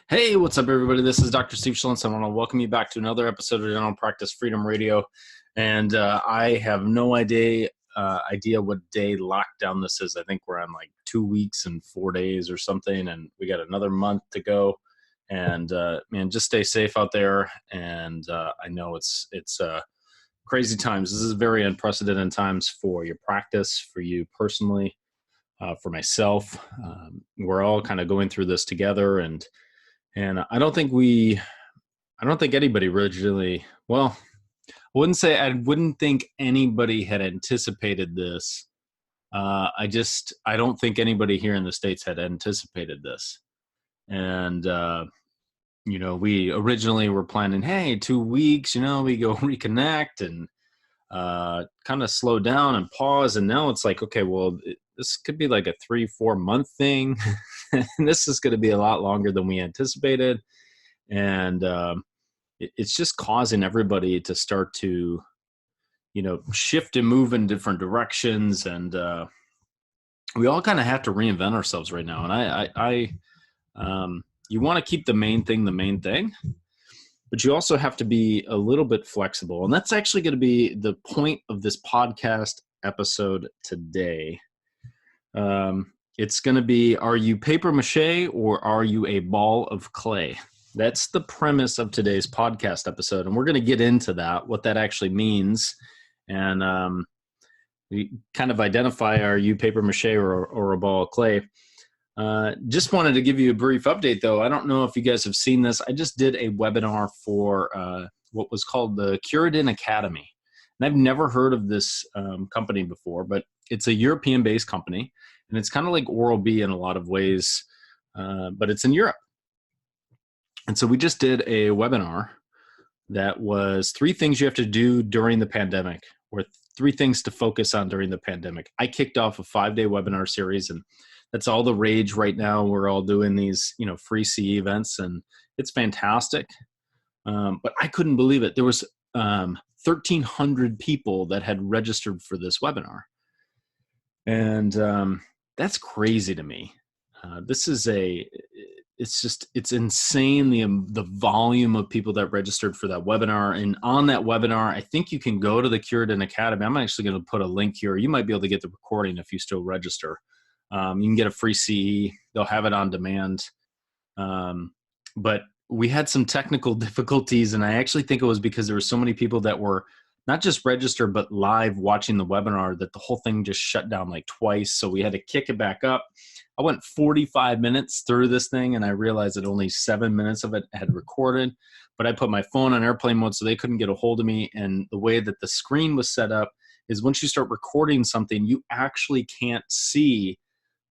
Hey, what's up, everybody? This is Dr. Steve Schlentz. I want to welcome you back to another episode of Dental Practice Freedom Radio. And I have no idea what day lockdown this is. I think we're on like 2 weeks and 4 days or something, and we got another month to go. And man, just stay safe out there. And I know it's crazy times. This is very unprecedented times for your practice, for you personally, for myself. We're all kind of going through this together, and I don't think anybody originally, well, I wouldn't think anybody had anticipated this. I don't think anybody here in the States had anticipated this. And, we originally were planning, hey, 2 weeks, we go reconnect and kind of slow down and pause. And now it's like, okay, well, this could be like a 3-4 month thing. And this is going to be a lot longer than we anticipated. And it's just causing everybody to start to, shift and move in different directions. And we all kind of have to reinvent ourselves right now. And you want to keep the main thing, but you also have to be a little bit flexible. And that's actually going to be the point of this podcast episode today. It's going to be, are you paper-mache or are you a ball of clay? That's the premise of today's podcast episode. And we're going to get into that, what that actually means. And we kind of identify, are you paper-mache or a ball of clay? Just wanted to give you a brief update, though. I don't know if you guys have seen this. I just did a webinar for what was called the Cureton Academy. And I've never heard of this company before, but it's a European-based company. And it's kind of like Oral-B in a lot of ways, but it's in Europe. And so we just did a webinar that was 3 things you have to do during the pandemic, or 3 things to focus on during the pandemic. I kicked off a 5-day webinar series, and that's all the rage right now. We're all doing these, free CE events, and it's fantastic. But I couldn't believe it. There was 1,300 people that had registered for this webinar. And that's crazy to me. It's insane the volume of people that registered for that webinar. And on that webinar, I think you can go to the Cureton Academy. I'm actually going to put a link here. You might be able to get the recording if you still register. You can get a free CE. They'll have it on demand. But we had some technical difficulties, and I actually think it was because there were so many people that were not just registered, but live watching the webinar, that the whole thing just shut down like twice. So we had to kick it back up. I went 45 minutes through this thing, and I realized that only 7 minutes of it had recorded, but I put my phone on airplane mode so they couldn't get a hold of me. And the way that the screen was set up is once you start recording something, you actually can't see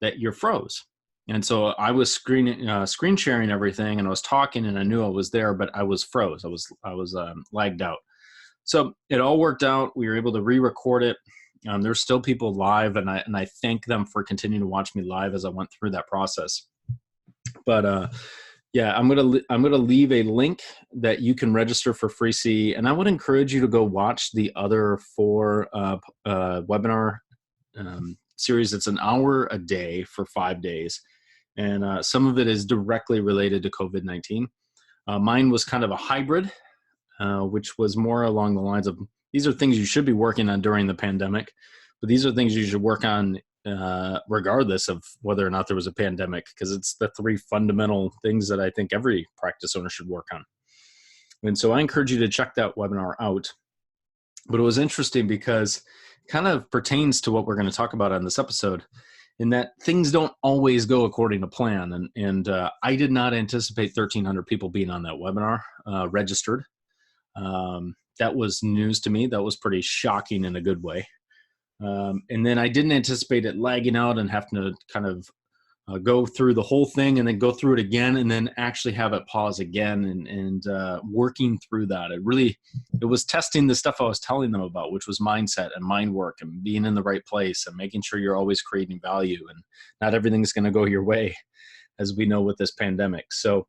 that you're froze. And so I was screen sharing everything, and I was talking, and I knew I was there, but I was froze. I was lagged out. So it all worked out. We were able to re-record it. There's still people live, and I thank them for continuing to watch me live as I went through that process. But yeah, I'm gonna leave a link that you can register for free CE, and I would encourage you to go watch the other 4 webinar series. It's an hour a day for 5 days, and some of it is directly related to COVID-19. Mine was kind of a hybrid. Which was more along the lines of, these are things you should be working on during the pandemic, but these are things you should work on regardless of whether or not there was a pandemic, because it's the 3 fundamental things that I think every practice owner should work on. And so I encourage you to check that webinar out. But it was interesting because it kind of pertains to what we're going to talk about on this episode, in that things don't always go according to plan. And I did not anticipate 1,300 people being on that webinar registered. That was news to me. That was pretty shocking in a good way. And then I didn't anticipate it lagging out and having to kind of go through the whole thing and then go through it again and then actually have it pause again and working through that. It was testing the stuff I was telling them about, which was mindset and mind work and being in the right place and making sure you're always creating value, and not everything's going to go your way, as we know with this pandemic. So,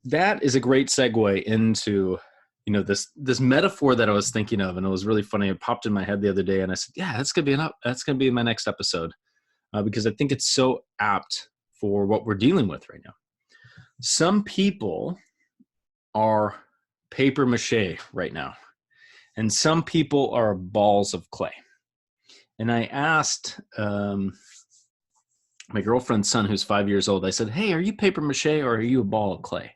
that is a great segue into, this metaphor that I was thinking of, and it was really funny. It popped in my head the other day, and I said, "Yeah, that's gonna be my next episode," because I think it's so apt for what we're dealing with right now. Some people are paper mache right now, and some people are balls of clay. And I asked my girlfriend's son, who's 5 years old, I said, "Hey, are you paper mache or are you a ball of clay?"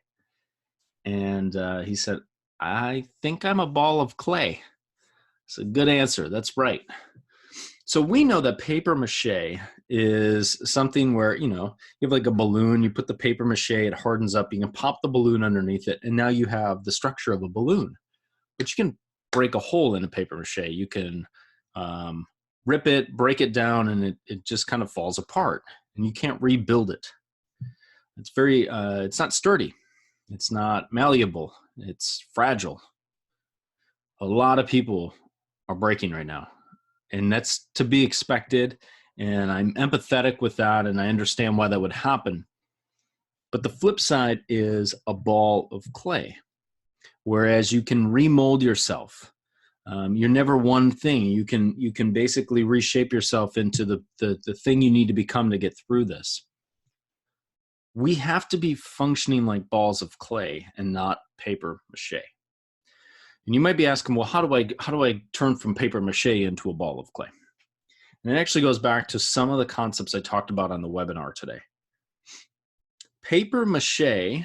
And he said, "I think I'm a ball of clay." It's a good answer. That's right. So we know that paper mache is something where, you have like a balloon, you put the paper mache, it hardens up, you can pop the balloon underneath it, and now you have the structure of a balloon. But you can break a hole in a paper mache. You can rip it, break it down, and it just kind of falls apart, and you can't rebuild it. It's it's not sturdy. It's not malleable. It's fragile. A lot of people are breaking right now, and that's to be expected. And I'm empathetic with that, and I understand why that would happen. But the flip side is a ball of clay, whereas you can remold yourself. You're never one thing. You can basically reshape yourself into the thing you need to become to get through this. We have to be functioning like balls of clay and not paper mache. And you might be asking, well, how do I turn from paper mache into a ball of clay? And it actually goes back to some of the concepts I talked about on the webinar today. Paper mache.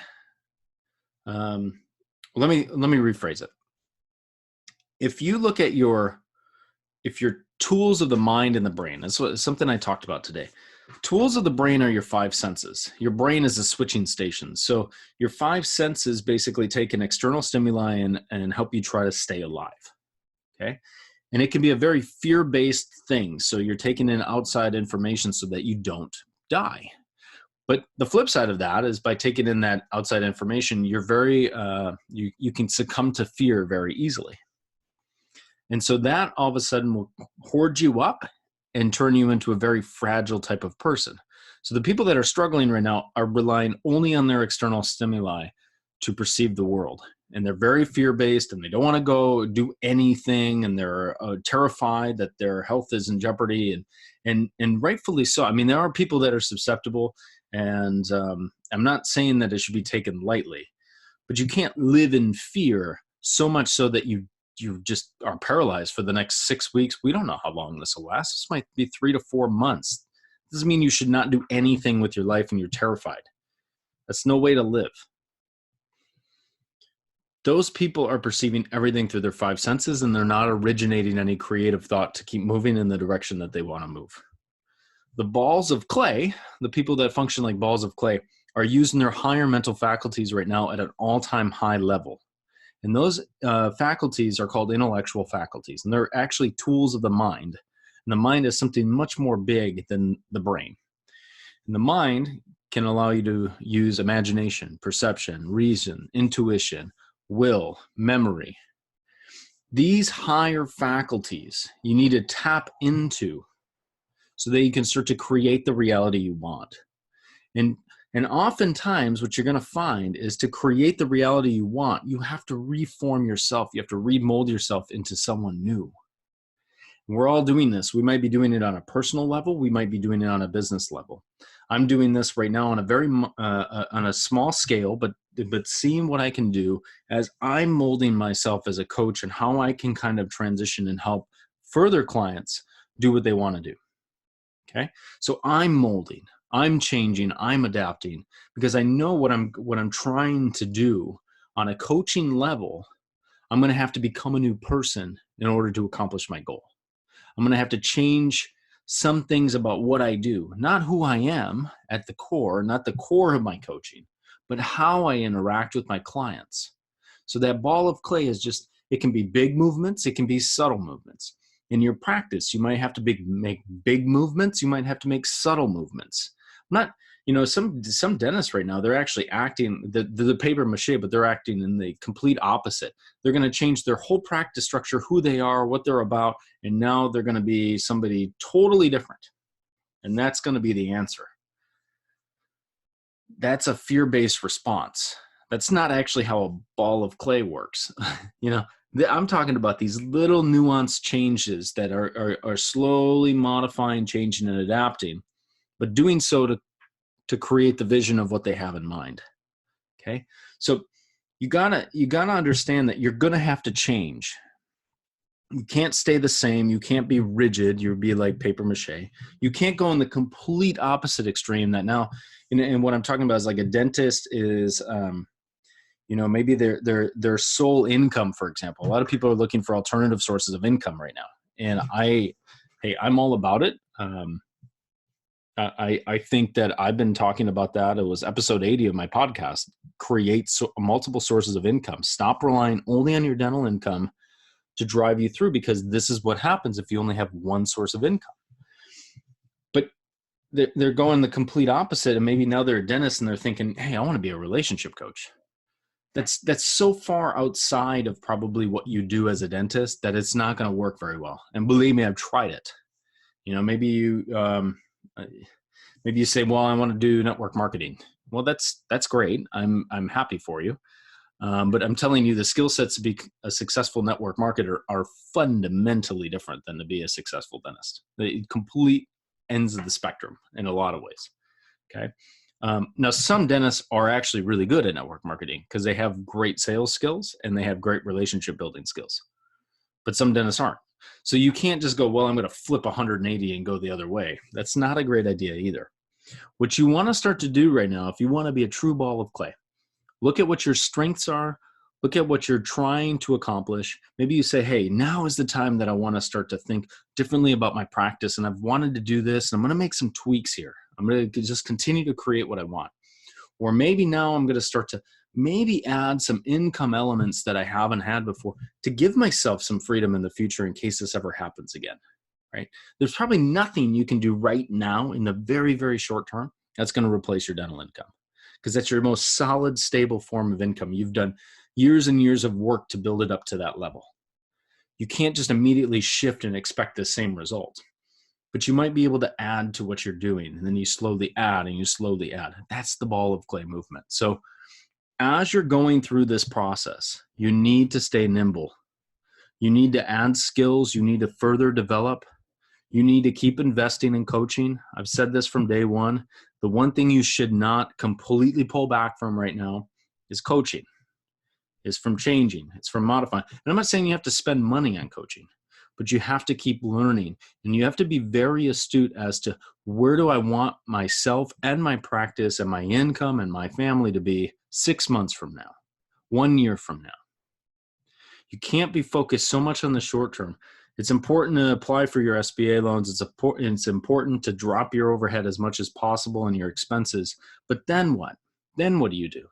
Let me rephrase it. If you look at your tools of the mind and the brain, that's something I talked about today. Tools of the brain are your five senses. Your brain is a switching station. So your five senses basically take an external stimuli and help you try to stay alive. Okay. And it can be a very fear-based thing. So you're taking in outside information so that you don't die. But the flip side of that is by taking in that outside information, you're you can succumb to fear very easily. And so that all of a sudden will hoard you up and turn you into a very fragile type of person. So the people that are struggling right now are relying only on their external stimuli to perceive the world. And they're very fear-based, and they don't want to go do anything, and they're terrified that their health is in jeopardy, and rightfully so. I mean, there are people that are susceptible, and I'm not saying that it should be taken lightly, but you can't live in fear so much so that you just are paralyzed for the next 6 weeks. We don't know how long this will last. This might be 3 to 4 months. Doesn't mean you should not do anything with your life and you're terrified. That's no way to live. Those people are perceiving everything through their five senses, and they're not originating any creative thought to keep moving in the direction that they want to move. The balls of clay, the people that function like balls of clay, are using their higher mental faculties right now at an all-time high level. And those faculties are called intellectual faculties, and they're actually tools of the mind. And the mind is something much more big than the brain. And the mind can allow you to use imagination, perception, reason, intuition, will, memory. These higher faculties you need to tap into so that you can start to create the reality you want. And oftentimes what you're going to find is to create the reality you want, you have to reform yourself. You have to remold yourself into someone new. And we're all doing this. We might be doing it on a personal level. We might be doing it on a business level. I'm doing this right now on a very on a small scale, but seeing what I can do as I'm molding myself as a coach and how I can kind of transition and help further clients do what they want to do. Okay, so I'm molding. I'm changing, I'm adapting, because I know what I'm trying to do on a coaching level. I'm going to have to become a new person in order to accomplish my goal. I'm going to have to change some things about what I do, not who I am at the core, not the core of my coaching, but how I interact with my clients. So that ball of clay is just, it can be big movements, it can be subtle movements. In your practice, you might have to make big movements, you might have to make subtle movements. Not, some dentists right now, they're actually acting the paper mache, but they're acting in the complete opposite. They're going to change their whole practice structure, who they are, what they're about, and now they're going to be somebody totally different. And that's going to be the answer. That's a fear-based response. That's not actually how a ball of clay works. I'm talking about these little nuanced changes that are slowly modifying, changing, and adapting, but doing so to create the vision of what they have in mind. Okay. So you gotta understand that you're going to have to change. You can't stay the same. You can't be rigid. You'll be like paper-mache. You can't go in the complete opposite extreme that now, and what I'm talking about is like a dentist is, maybe their sole income, for example. A lot of people are looking for alternative sources of income right now. And I'm all about it. I think that I've been talking about that. It was episode 80 of my podcast, create multiple sources of income. Stop relying only on your dental income to drive you through, because this is what happens if you only have one source of income. But they're going the complete opposite, and maybe now they're a dentist and they're thinking, hey, I want to be a relationship coach. That's so far outside of probably what you do as a dentist that it's not going to work very well. And believe me, I've tried it. Maybe you say, well, I want to do network marketing. Well, that's great. I'm happy for you. But I'm telling you, the skill sets to be a successful network marketer are fundamentally different than to be a successful dentist. The complete ends of the spectrum in a lot of ways. Okay. Now, some dentists are actually really good at network marketing because they have great sales skills and they have great relationship building skills. But some dentists aren't. So you can't just go, well, I'm going to flip 180 and go the other way. That's not a great idea either. What you want to start to do right now, if you want to be a true ball of clay, look at what your strengths are. Look at what you're trying to accomplish. Maybe you say, hey, now is the time that I want to start to think differently about my practice. And I've wanted to do this. And I'm going to make some tweaks here. I'm going to just continue to create what I want. Or maybe now I'm going to start to maybe add some income elements that I haven't had before to give myself some freedom in the future in case this ever happens again, right? There's probably nothing you can do right now in the very, very short term that's going to replace your dental income, because that's your most solid, stable form of income. You've done years and years of work to build it up to that level. You can't just immediately shift and expect the same result, but you might be able to add to what you're doing, and then you slowly add and you slowly add. That's the ball of clay movement. So as you're going through this process, you need to stay nimble. You need to add skills. You need to further develop. You need to keep investing in coaching. I've said this from day one. The one thing you should not completely pull back from right now is coaching. It's from changing. It's from modifying. And I'm not saying you have to spend money on coaching, but you have to keep learning. And you have to be very astute as to where do I want myself and my practice and my income and my family to be 6 months from now, 1 year from now. You can't be focused so much on the short term. It's important to apply for your SBA loans. It's important to drop your overhead as much as possible and your expenses. But then what? Then what do you do?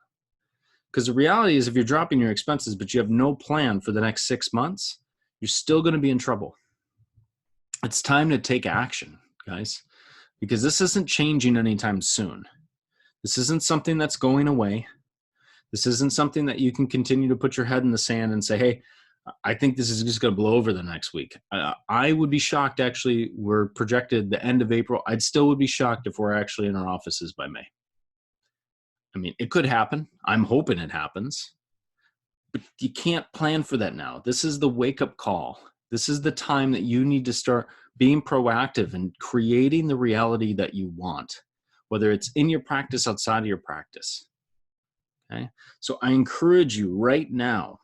Because the reality is, if you're dropping your expenses, but you have no plan for the next 6 months, you're still going to be in trouble. It's time to take action, guys, because this isn't changing anytime soon. This isn't something that's going away. This isn't something that you can continue to put your head in the sand and say, hey, I think this is just going to blow over the next week. I would be shocked, actually. We're projected the end of April. I'd still would be shocked if we're actually in our offices by May. I mean, it could happen. I'm hoping it happens. But you can't plan for that now. This is the wake-up call. This is the time that you need to start being proactive and creating the reality that you want, whether it's in your practice, outside of your practice. Okay? So I encourage you right now,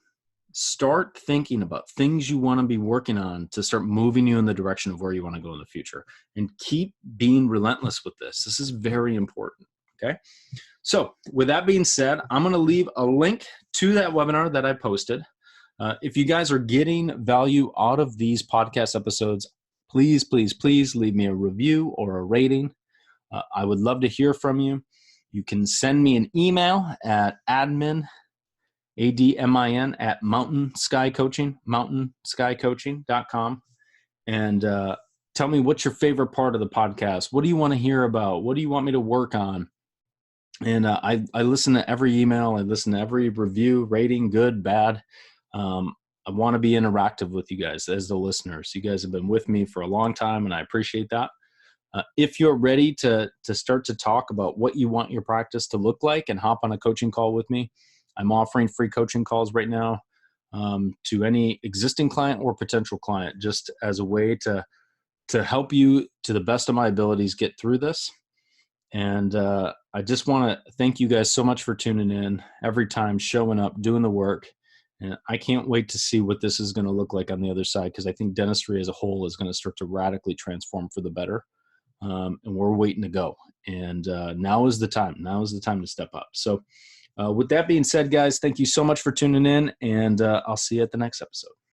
start thinking about things you want to be working on to start moving you in the direction of where you want to go in the future. And keep being relentless with this. This is very important. Okay? So with that being said, I'm going to leave a link to that webinar that I posted. If you guys are getting value out of these podcast episodes, please, please, please leave me a review or a rating. I would love to hear from you. You can send me an email at admin, ADMIN, at mountainskycoaching.com. And tell me what's your favorite part of the podcast. What do you want to hear about? What do you want me to work on? And I listen to every email. I listen to every review, rating, good, bad. I want to be interactive with you guys as the listeners. You guys have been with me for a long time, and I appreciate that. If you're ready to start to talk about what you want your practice to look like and hop on a coaching call with me, I'm offering free coaching calls right now to any existing client or potential client, just as a way to help you to the best of my abilities get through this. And I just want to thank you guys so much for tuning in every time, showing up, doing the work. And I can't wait to see what this is going to look like on the other side, because I think dentistry as a whole is going to start to radically transform for the better. And we're waiting to go. And now is the time. Now is the time to step up. So with that being said, guys, thank you so much for tuning in, and I'll see you at the next episode.